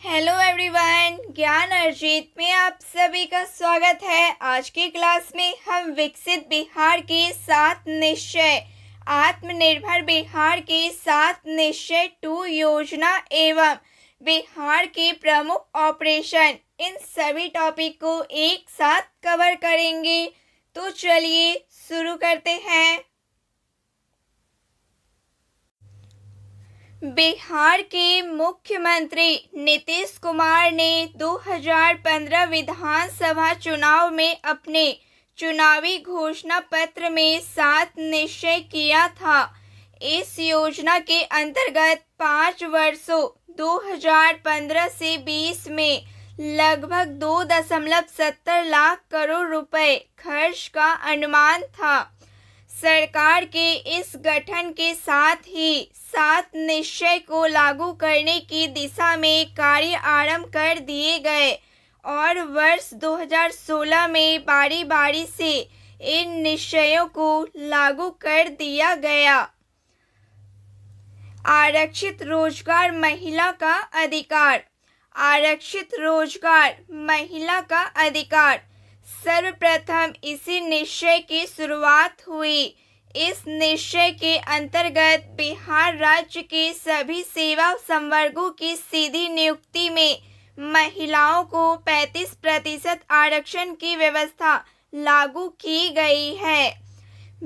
Hello everyone, ज्ञान अर्जित में आप सभी का स्वागत है। आज की क्लास में हम विकसित बिहार के 7 निश्चय, आत्मनिर्भर बिहार के 7 निश्चय 2 योजना एवं बिहार के प्रमुख ऑपरेशन, इन सभी टॉपिक को एक साथ कवर करेंगे। तो चलिए शुरू करते हैं। बिहार के मुख्यमंत्री नीतीश कुमार ने 2015 विधानसभा चुनाव में अपने चुनावी घोषणा पत्र में 7 निश्चय किया था। इस योजना के अंतर्गत 5 वर्षों 2015 से 20 में लगभग 2.70 लाख करोड़ रुपए खर्च का अनुमान था। सरकार के इस गठन के साथ ही 7 निश्चय को लागू करने की दिशा में कार्य आरंभ कर दिए गए और वर्ष 2016 में बारी बारी से इन निश्चयों को लागू कर दिया गया। आरक्षित रोजगार महिला का अधिकार। आरक्षित रोजगार महिला का अधिकार सर्वप्रथम इसी निश्चय की शुरुआत हुई। इस निश्चय के अंतर्गत बिहार राज्य के सभी सेवा संवर्गों की सीधी नियुक्ति में महिलाओं को 35% आरक्षण की व्यवस्था लागू की गई है।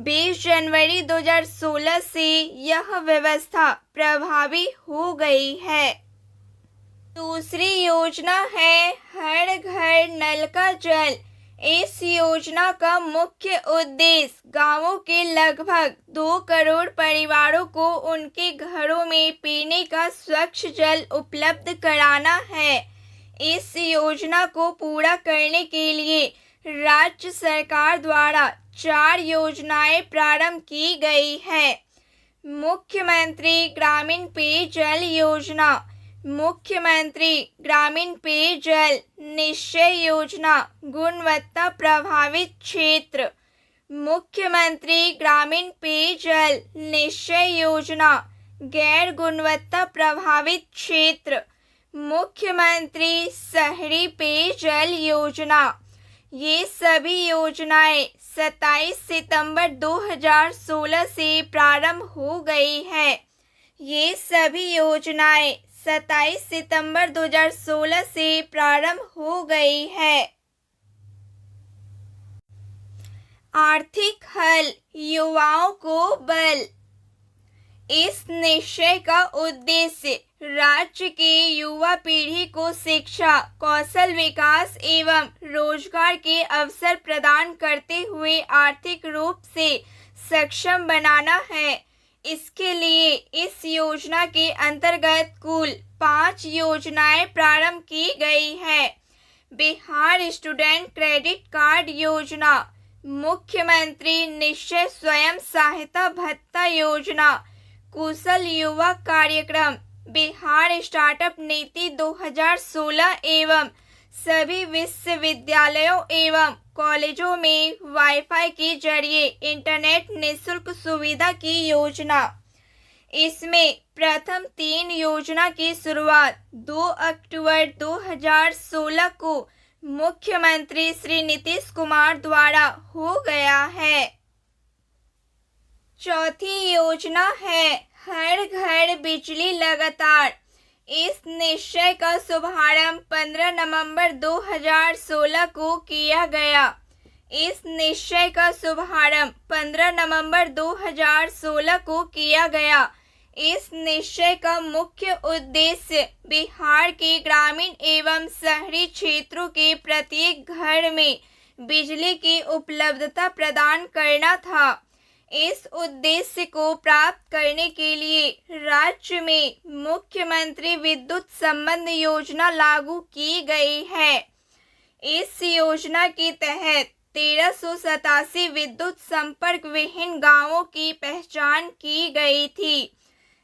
20 जनवरी 2016 से यह व्यवस्था प्रभावी हो गई है। दूसरी योजना है हर घर नल का जल। इस योजना का मुख्य उद्देश्य गांवों के लगभग 2 करोड़ परिवारों को उनके घरों में पीने का स्वच्छ जल उपलब्ध कराना है। इस योजना को पूरा करने के लिए राज्य सरकार द्वारा 4 योजनाएं प्रारंभ की गई है। मुख्यमंत्री ग्रामीण पेयजल योजना, मुख्यमंत्री ग्रामीण पेयजल निश्चय योजना गुणवत्ता प्रभावित क्षेत्र, मुख्यमंत्री ग्रामीण पेयजल निश्चय योजना गैर गुणवत्ता प्रभावित क्षेत्र, मुख्यमंत्री शहरी पेयजल योजना। ये सभी योजनाएं 27 सितंबर 2016 से प्रारंभ हो गई है। ये सभी योजनाएं 27 सितंबर 2016 से प्रारंभ हो गई है। आर्थिक हल, युवाओं को बल। इस निश्चय का उद्देश्य राज्य के युवा पीढ़ी को शिक्षा, कौशल विकास एवं रोजगार के अवसर प्रदान करते हुए आर्थिक रूप से सक्षम बनाना है। इसके लिए इस योजना के अंतर्गत कुल 5 योजनाएं प्रारंभ की गई है। बिहार स्टूडेंट क्रेडिट कार्ड योजना, मुख्यमंत्री निश्चय स्वयं सहायता भत्ता योजना, कुशल युवा कार्यक्रम, बिहार स्टार्टअप नीति 2016 एवं सभी विश्वविद्यालयों एवं कॉलेजों में वाईफाई के जरिए इंटरनेट निःशुल्क सुविधा की योजना। इसमें प्रथम 3 योजना की शुरुआत 2 अक्टूबर 2016 को मुख्यमंत्री श्री नीतीश कुमार द्वारा हो गया है। चौथी योजना है हर घर बिजली लगातार। इस निश्चय का शुभारंभ 15 नवंबर 2016 को किया गया। इस निश्चय का शुभारंभ 15 नवंबर 2016 को किया गया। इस निश्चय का मुख्य उद्देश्य बिहार के ग्रामीण एवं शहरी क्षेत्रों के प्रत्येक घर में बिजली की उपलब्धता प्रदान करना था। इस उद्देश्य को प्राप्त करने के लिए राज्य में मुख्यमंत्री विद्युत संबंध योजना लागू की गई है। इस योजना के तहत 1387 विद्युत संपर्क विहीन गांवों की पहचान की गई थी।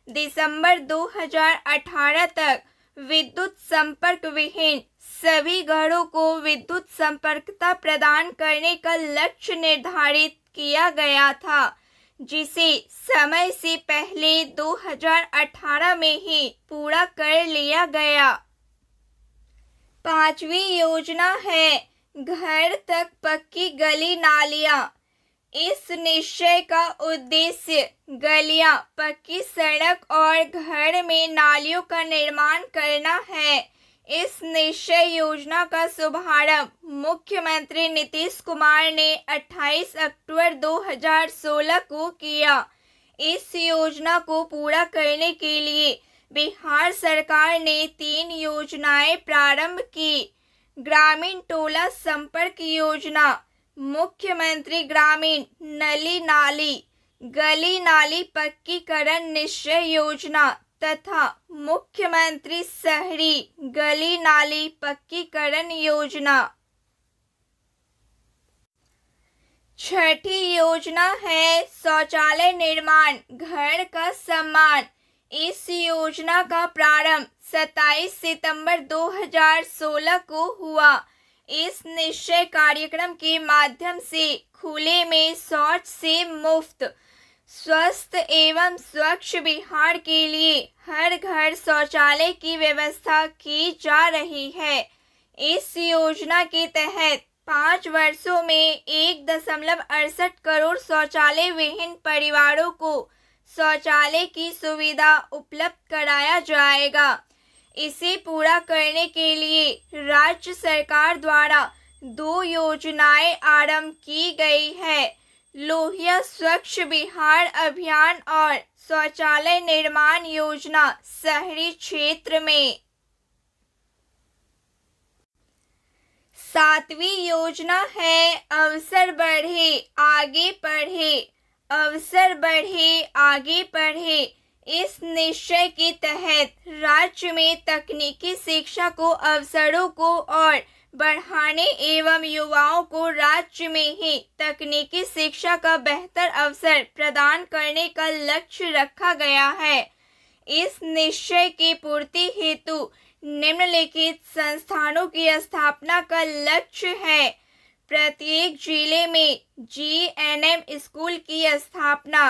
दिसंबर 2018 तक विद्युत संपर्क विहीन सभी घरों को विद्युत संपर्कता प्रदान करने का लक्ष्य निर्धारित किया गया था, जिसे समय से पहले 2018 में ही पूरा कर लिया गया। पांचवी योजना है घर तक पक्की गली नालियां। इस निश्चय का उद्देश्य गलियां, पक्की सड़क और घर में नालियों का निर्माण करना है। इस निश्चय योजना का शुभारंभ मुख्यमंत्री नीतीश कुमार ने 28 अक्टूबर 2016 को किया। इस योजना को पूरा करने के लिए बिहार सरकार ने 3 योजनाएं प्रारंभ की। ग्रामीण टोला संपर्क योजना, मुख्यमंत्री ग्रामीण नली नाली गली नाली पक्कीकरण निश्चय योजना तथा मुख्यमंत्री शहरी गली नाली पक्कीकरण योजना। छठी योजना है शौचालय निर्माण घर का सम्मान। इस योजना का प्रारंभ 27 सितंबर 2016 को हुआ। इस निश्चय कार्यक्रम के माध्यम से खुले में शौच से मुक्त, स्वस्थ एवं स्वच्छ बिहार के लिए हर घर शौचालय की व्यवस्था की जा रही है। इस योजना के तहत 5 वर्षों में 1.68 करोड़ शौचालय विहीन परिवारों को शौचालय की सुविधा उपलब्ध कराया जाएगा। इसे पूरा करने के लिए राज्य सरकार द्वारा 2 योजनाएं आरंभ की गई है। लोहिया स्वच्छ बिहार अभियान और शौचालय निर्माण योजना शहरी क्षेत्र में। 7वीं योजना है अवसर बढ़े आगे पढ़े। अवसर बढ़े आगे पढ़े इस निश्चय के तहत राज्य में तकनीकी शिक्षा को अवसरों को और बढ़ाने एवं युवाओं को राज्य में ही तकनीकी शिक्षा का बेहतर अवसर प्रदान करने का लक्ष्य रखा गया है। इस निश्चय की पूर्ति हेतु निम्नलिखित संस्थानों की स्थापना का लक्ष्य है। प्रत्येक जिले में जीएनएम स्कूल की स्थापना,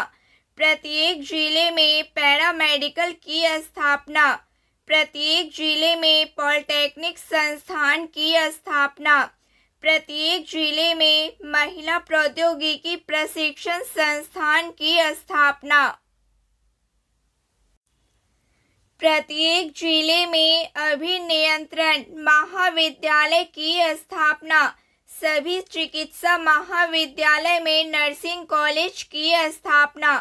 प्रत्येक जिले में पैरामेडिकल की स्थापना, प्रत्येक जिले में पॉलिटेक्निक संस्थान की स्थापना, प्रत्येक जिले में महिला प्रौद्योगिकी प्रशिक्षण संस्थान की स्थापना, प्रत्येक जिले में अभिनियंत्रण महाविद्यालय की स्थापना, सभी चिकित्सा महाविद्यालय में नर्सिंग कॉलेज की स्थापना,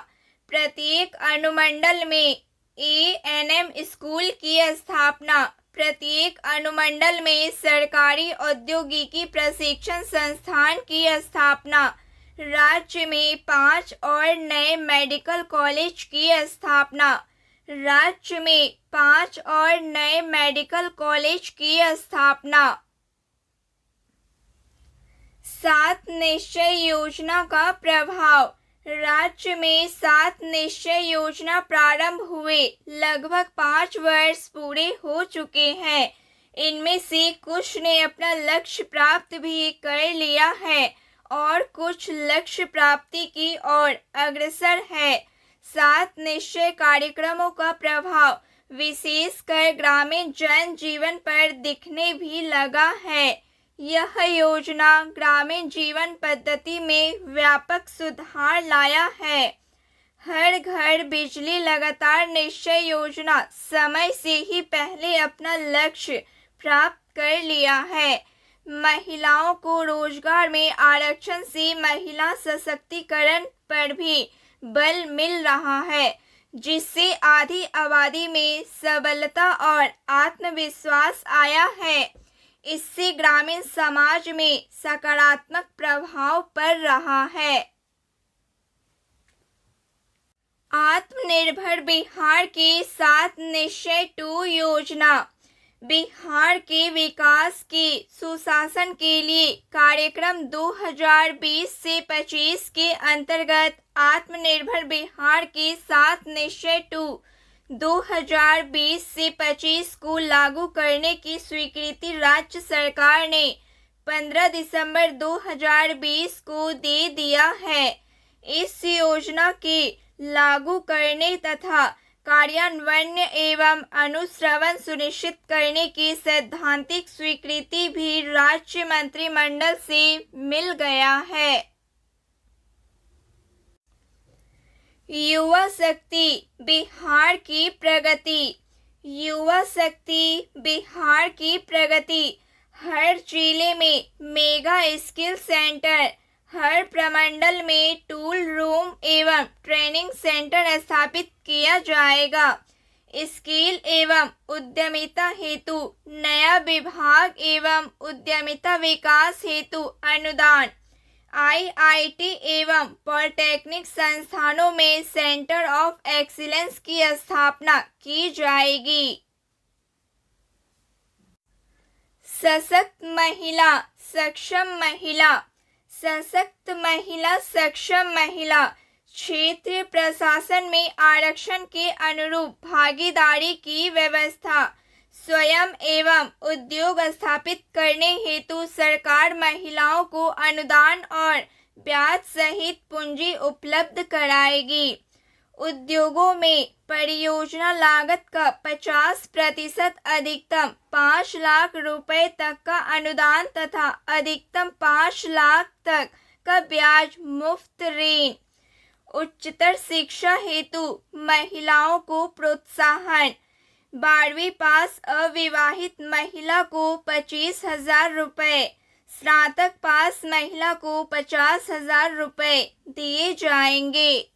प्रत्येक अनुमंडल में एएनएम स्कूल की स्थापना, प्रत्येक अनुमंडल में सरकारी औद्योगिकी प्रशिक्षण संस्थान की स्थापना, राज्य में 5 और नए मेडिकल कॉलेज की स्थापना, राज्य में 5 और नए मेडिकल कॉलेज की स्थापना। 7 निश्चय योजना का प्रभाव। राज्य में 7 निश्चय योजना प्रारंभ हुए लगभग 5 वर्ष पूरे हो चुके हैं। इनमें से कुछ ने अपना लक्ष्य प्राप्त भी कर लिया है और कुछ लक्ष्य प्राप्ति की ओर अग्रसर है। 7 निश्चय कार्यक्रमों का प्रभाव विशेषकर ग्रामीण जन जीवन पर दिखने भी लगा है। यह योजना ग्रामीण जीवन पद्धति में व्यापक सुधार लाया है। हर घर बिजली लगातार निश्चय योजना समय से ही पहले अपना लक्ष्य प्राप्त कर लिया है। महिलाओं को रोजगार में आरक्षण से महिला सशक्तिकरण पर भी बल मिल रहा है, जिससे आधी आबादी में सबलता और आत्मविश्वास आया है। इससे ग्रामीण समाज में सकारात्मक प्रभाव पड़ रहा है। आत्मनिर्भर बिहार की 7 निश्चय 2 योजना। बिहार के विकास के सुशासन के लिए कार्यक्रम 2020 से 25 के अंतर्गत आत्मनिर्भर बिहार की 7 निश्चय 2 2020 से 25 को लागू करने की स्वीकृति राज्य सरकार ने 15 दिसंबर 2020 को दे दिया है। इस योजना के लागू करने तथा कार्यान्वयन एवं अनुश्रवण सुनिश्चित करने की सैद्धांतिक स्वीकृति भी राज्य मंत्रिमंडल से मिल गया है। युवा शक्ति बिहार की प्रगति। युवा शक्ति बिहार की प्रगति। हर जिले में मेगा स्किल सेंटर, हर प्रमंडल में टूल रूम एवं ट्रेनिंग सेंटर स्थापित किया जाएगा। स्किल एवं उद्यमिता हेतु नया विभाग एवं उद्यमिता विकास हेतु अनुदान। आईआईटी एवं पॉलिटेक्निक संस्थानों में सेंटर ऑफ एक्सीलेंस की स्थापना की जाएगी। सशक्त महिला सक्षम महिला। सशक्त महिला सक्षम महिला क्षेत्रीय प्रशासन में आरक्षण के अनुरूप भागीदारी की व्यवस्था। स्वयं एवं उद्योग स्थापित करने हेतु सरकार महिलाओं को अनुदान और ब्याज सहित पूंजी उपलब्ध कराएगी। उद्योगों में परियोजना लागत का 50% अधिकतम 5 लाख रुपए तक का अनुदान तथा अधिकतम 5 लाख तक का ब्याज मुफ्त ऋण। उच्चतर शिक्षा हेतु महिलाओं को प्रोत्साहन। 12वीं पास अविवाहित महिला को 25,000 रुपए, स्नातक पास महिला को 50,000 रुपए दिए जाएंगे।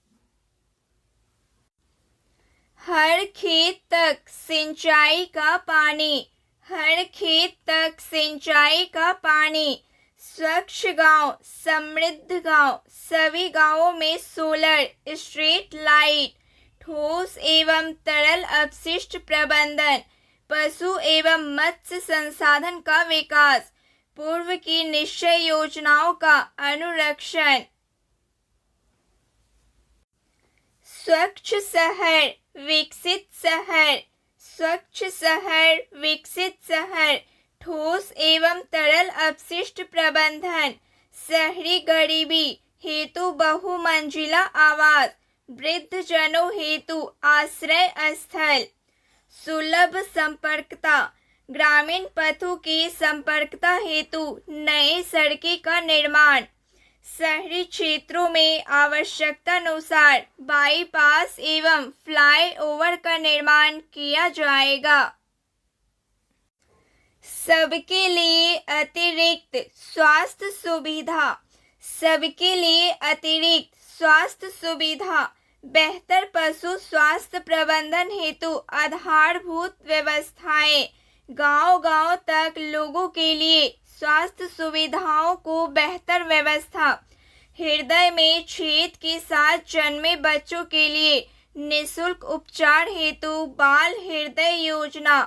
हर खेत तक सिंचाई का पानी। हर खेत तक सिंचाई का पानी। स्वच्छ गांव समृद्ध गांव। सभी गांवों में सोलर स्ट्रीट लाइट। ठोस एवं तरल अपशिष्ट प्रबंधन। पशु एवं मत्स्य संसाधन का विकास। पूर्व की निश्चय योजनाओं का अनुरक्षण। स्वच्छ शहर विकसित शहर। स्वच्छ शहर विकसित शहर। ठोस एवं तरल अपशिष्ट प्रबंधन। शहरी गरीबी हेतु बहुमंजिला आवास। वृद्धजनों हेतु आश्रय स्थल। सुलभ संपर्कता। ग्रामीण पथों की संपर्कता हेतु नए सड़कें का निर्माण। शहरी क्षेत्रों में आवश्यकतानुसार बाईपास एवं फ्लाईओवर का निर्माण किया जाएगा। सबके लिए अतिरिक्त स्वास्थ्य सुविधा। सबके लिए अतिरिक्त स्वास्थ्य सुविधा। बेहतर पशु स्वास्थ्य प्रबंधन हेतु आधारभूत व्यवस्थाएं। गांव-गांव तक लोगों के लिए स्वास्थ्य सुविधाओं को बेहतर व्यवस्था। हृदय में छेद के साथ जन्मे बच्चों के लिए निःशुल्क उपचार हेतु बाल हृदय योजना।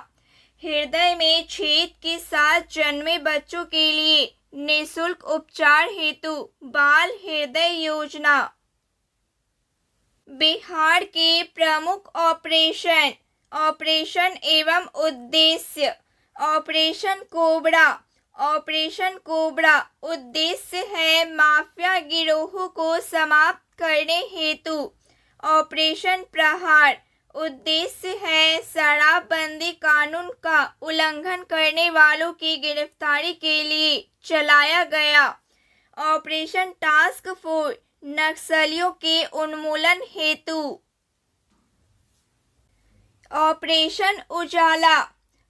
हृदय में छेद के साथ जन्मे बच्चों के लिए निःशुल्क उपचार हेतु बाल हृदय योजना। बिहार के प्रमुख ऑपरेशन एवं उद्देश्य। Operation cobra. ऑपरेशन कोबरा उद्देश्य है माफिया गिरोह को समाप्त करने हेतु। ऑपरेशन प्रहार उद्देश्य है शराबबंदी कानून का उल्लंघन करने वालों की गिरफ्तारी के लिए चलाया गया। ऑपरेशन टास्क फोर्स नक्सलियों के उन्मूलन हेतु। ऑपरेशन उजाला।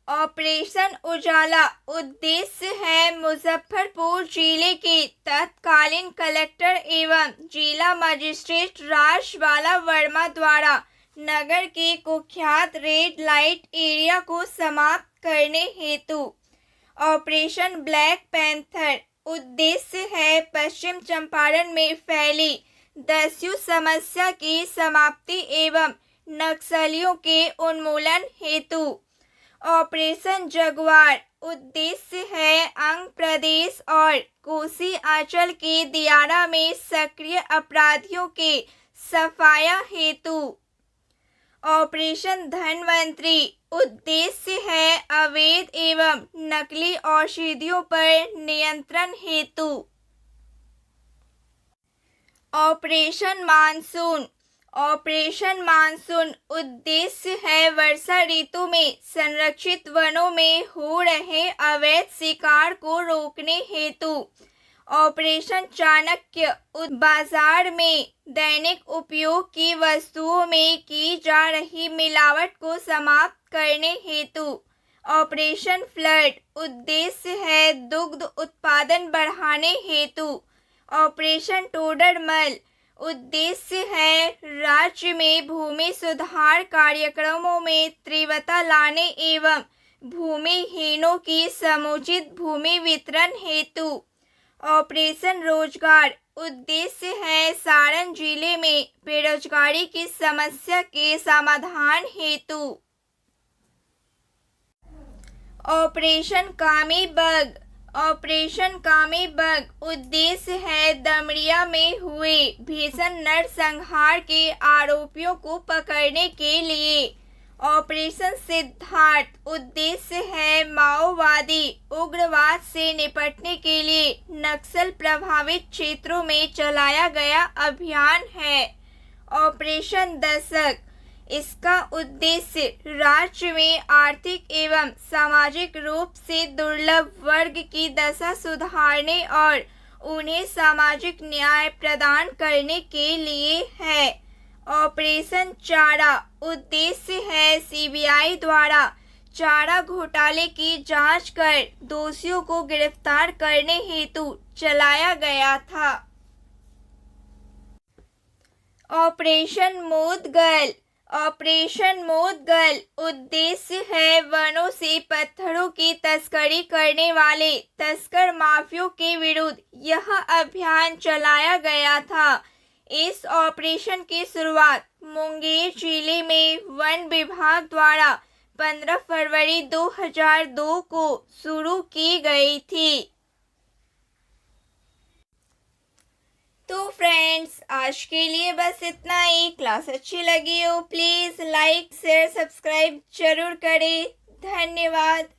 ऑपरेशन उजाला उद्देश्य है मुजफ्फरपुर जिले के तत्कालीन कलेक्टर एवं जिला मजिस्ट्रेट राजबाला वर्मा द्वारा नगर के कुख्यात रेड लाइट एरिया को समाप्त करने हेतु। ऑपरेशन ब्लैक पैंथर उद्देश्य है पश्चिम चंपारण में फैली दस्यु समस्या की समाप्ति एवं नक्सलियों के उन्मूलन हेतु। ऑपरेशन जगुआर उद्देश्य है अंग प्रदेश और कोसी अंचल के दियारा में सक्रिय अपराधियों के सफाया हेतु। ऑपरेशन धनवंतरी उद्देश्य है अवैध एवं नकली औषधियों पर नियंत्रण हेतु। Operation monsoon. ऑपरेशन मानसून उद्देश्य है वर्षा ऋतु में संरक्षित वनों में हो रहे अवैध शिकार को रोकने हेतु। ऑपरेशन चाणक्य बाजार में दैनिक उपयोग की वस्तुओं में की जा रही मिलावट को समाप्त करने हेतु। ऑपरेशन फ्लड उद्देश्य है दुग्ध उत्पादन बढ़ाने हेतु। ऑपरेशन टोडरमल उद्देश्य है राज्य में भूमि सुधार कार्यक्रमों में तीव्रता लाने एवं भूमिहीनों की समुचित भूमि वितरण हेतु। ऑपरेशन रोजगार उद्देश्य है सारण जिले में बेरोजगारी की समस्या के समाधान हेतु। ऑपरेशन कामी बग उद्देश्य है दमरिया में हुए भीषण नरसंहार के आरोपियों को पकड़ने के लिए। ऑपरेशन सिद्धार्थ उद्देश्य है माओवादी उग्रवाद से निपटने के लिए नक्सल प्रभावित क्षेत्रों में चलाया गया अभियान है। ऑपरेशन दशक इसका उद्देश्य राज्य में आर्थिक एवं सामाजिक रूप से दुर्लभ वर्ग की दशा सुधारने और उन्हें सामाजिक न्याय प्रदान करने के लिए है। ऑपरेशन चारा उद्देश्य है सीबीआई द्वारा चारा घोटाले की जांच कर दोषियों को गिरफ्तार करने हेतु चलाया गया था। ऑपरेशन मुदगल उद्देश्य है वनों से पत्थरों की तस्करी करने वाले तस्कर माफियों के विरुद्ध यह अभियान चलाया गया था। इस ऑपरेशन की शुरुआत मुंगेर जिले में वन विभाग द्वारा 15 फरवरी 2002 को शुरू की गई थी। तो फ्रेंड्स, आज के लिए बस इतना ही। क्लास अच्छी लगी हो प्लीज़ लाइक शेयर सब्सक्राइब जरूर करें। धन्यवाद।